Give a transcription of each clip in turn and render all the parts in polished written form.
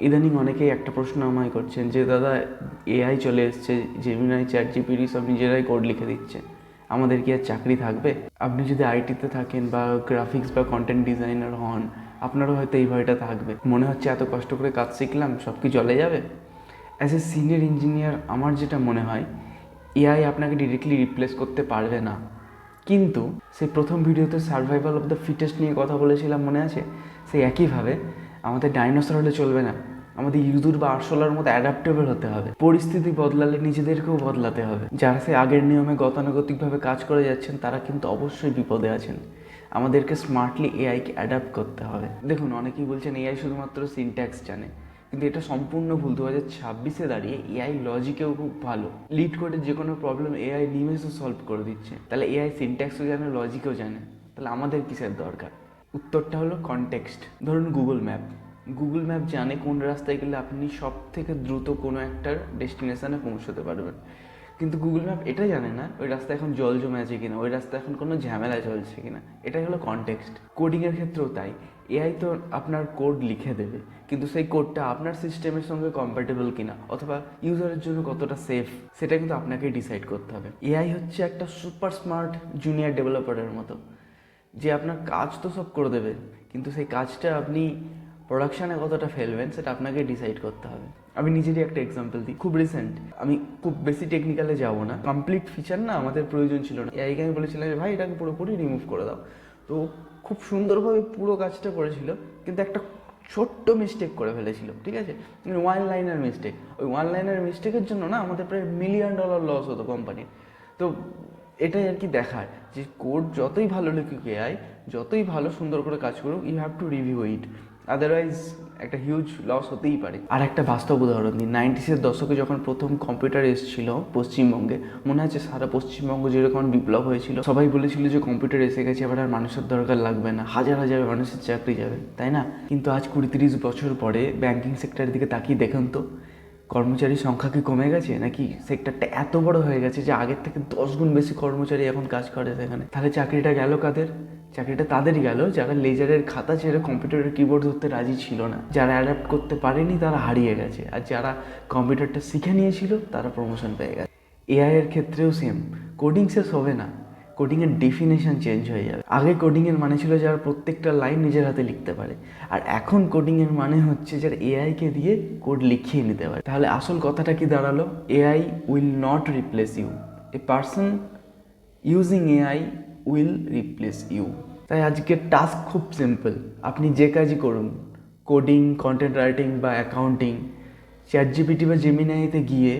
ইদানিং অনেকেই একটা প্রশ্ন আমায় করছেন যে দাদা এআই চলে এসছে, জেমিনাই, চ্যাটজিপিটি সব নিজেরাই কোড লিখে দিচ্ছে, আমাদের কি আর চাকরি থাকবে? আপনি যদি আইটিতে থাকেন বা গ্রাফিক্স বা কন্টেন্ট ডিজাইনার হন, আপনারও হয়তো এই ভয়টা থাকবে, মনে হচ্ছে এত কষ্ট করে কাজ শিখলাম সব কি চলে যাবে। অ্যাজ এ সিনিয়র ইঞ্জিনিয়ার আমার যেটা মনে হয়, এআই আপনাকে ডিরেক্টলি রিপ্লেস করতে পারবে না, কিন্তু সেই প্রথম ভিডিওতে সার্ভাইভাল অফ দ্য ফিটেস্ট নিয়ে কথা বলেছিলাম, মনে আছে? সেই একইভাবে আমাদের ডাইনোসর হলে চলবে না, আমাদের ইঁদুর বা আরশোলার মতো অ্যাডাপ্টেবল হতে হবে। পরিস্থিতি বদলালে নিজেদেরকেও বদলাতে হবে। যারা সেই আগের নিয়মে গতানুগতিকভাবে কাজ করে যাচ্ছেন তারা কিন্তু অবশ্যই বিপদে আছেন। আমাদেরকে স্মার্টলি এআইকে অ্যাডাপ্ট করতে হবে। দেখুন, অনেকেই বলছেন এআই শুধুমাত্র সিনট্যাক্স জানে, কিন্তু এটা সম্পূর্ণ ভুল। 2026-এ দাঁড়িয়ে এআই লজিকেও খুব ভালো। লিড কোডের যে কোনো প্রবলেম এআই নিমেষে সলভ করে দিচ্ছে। তাহলে এআই সিনট্যাক্সও জানে, লজিকও জানে, তাহলে আমাদের কিসের দরকার? উত্তরটা হলো কনটেক্সট। ধরুন গুগল ম্যাপ জানে কোন রাস্তায় গেলে আপনি সব থেকে দ্রুত কোনো একটা ডেস্টিনেশনে পৌঁছতে পারবেন, কিন্তু গুগল ম্যাপ এটা জানে না ওই রাস্তায় এখন জল জমে আছে কিনা, ওই রাস্তায় এখন কোনো ঝামেলা চলছে কিনা। এটাই হলো কনটেক্সট। কোডিংয়ের ক্ষেত্রেও তাই। এআই তো আপনার কোড লিখে দেবে, কিন্তু সেই কোডটা আপনার সিস্টেমের সঙ্গে কম্প্যাটেবল কিনা অথবা ইউজারের জন্য কতটা সেফ, সেটা কিন্তু আপনাকেই ডিসাইড করতে হবে। এআই হচ্ছে একটা সুপার স্মার্ট জুনিয়র ডেভেলপারের মতো, যে আপনার কাজ তো সব করে দেবে, কিন্তু সেই কাজটা আপনি প্রোডাকশানে কতটা ফেলবেন সেটা আপনাকে ডিসাইড করতে হবে। আমি নিজেরই একটা এক্সাম্পল দিই, খুব রিসেন্ট। আমি খুব বেশি টেকনিক্যালে যাবো না, কমপ্লিট ফিচার না আমাদের প্রয়োজন ছিল না, এআইকে আমি বলেছিলাম যে ভাই এটাকে পুরোপুরি রিমুভ করে দাও। তো খুব সুন্দরভাবে পুরো কাজটা করেছিল, কিন্তু একটা ছোট্ট মিস্টেক করে ফেলেছিল, ঠিক আছে, ওয়ান লাইনার মিস্টেক। ওই ওয়ান লাইনার মিস্টেকের জন্য না আমাদের প্রায় $1 মিলিয়ন লস হতো কোম্পানির। তো এটাই আর কি দেখার, যে কোড যতই ভালো লিখুক এআই, যতই ভালো সুন্দর করে কাজ করুক, you have to review it, otherwise একটা হিউজ লস হতেই পারে। আর একটা বাস্তব উদাহরণ দিই, 90s-এর দশকে যখন প্রথম কম্পিউটার এসেছিল পশ্চিমবঙ্গে, মনে আছে সারা পশ্চিমবঙ্গ যেরকম বিপ্লব হয়েছিল, সবাই বলেছিল যে কম্পিউটার এসে গেছে, এবার আর মানুষের দরকার লাগবে না, হাজার হাজার মানুষের চাকরি যাবে, তাই না? কিন্তু আজ 20-30 বছর পরে ব্যাংকিং সেক্টরের দিকে তাকিয়ে দেখুন তো, কর্মচারীর সংখ্যা কি কমে গেছে, নাকি সেক্টরটা এত বড় হয়ে গেছে যে আগের থেকে 10 গুণ বেশি কর্মচারী এখন কাজ করে সেখানে? তাহলে চাকরিটা গেল কাদের? চাকরিটা তাদেরই গেল যারা লেজারের খাতা ছেড়ে কম্পিউটারের কিবোর্ড ধরতে রাজি ছিল না। যারা অ্যাডাপ্ট করতে পারেনি তারা হারিয়ে গেছে, আর যারা কম্পিউটারটা শিখে নিয়েছিল তারা প্রমোশন পেয়ে গেছে। এআই এর ক্ষেত্রেও সেম। কোডিং শেষ হবে না, কোডিংয়ের ডেফিনেশন চেঞ্জ হয়ে যাবে। আগে কোডিংয়ের মানে ছিল যারা প্রত্যেকটা লাইন নিজের হাতে লিখতে পারে, আর এখন কোডিংয়ের মানে হচ্ছে যারা এআইকে দিয়ে কোড লিখিয়ে নিতে পারে। তাহলে আসল কথাটা কি দাঁড়ালো? AI will not replace you, a person using AI will replace you. তাই আজকের টাস্ক খুব সিম্পল, আপনি যে কাজই করুন, কোডিং, কন্টেন্ট রাইটিং বা অ্যাকাউন্টিং, চ্যাটজিপিটি বা জেমিনাইতে গিয়ে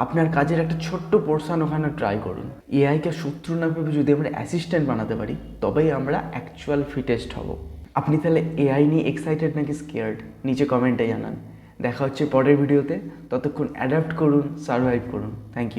আপনার কাজের একটা ছোট্ট পোর্শন ওখানে ট্রাই করুন। এআইকে শত্রু না ভেবে যদি আমরা অ্যাসিস্ট্যান্ট বানাতে পারি, তবেই আমরা অ্যাকচুয়াল ফিটেস্ট হব। আপনি তাহলে এআই নিয়ে এক্সাইটেড নাকি স্কেয়ার্ড? নিচে কমেন্টে জানান। দেখা হচ্ছে পরের ভিডিওতে, ততক্ষণ অ্যাডাপ্ট করুন, সার্ভাইভ করুন। Thank you.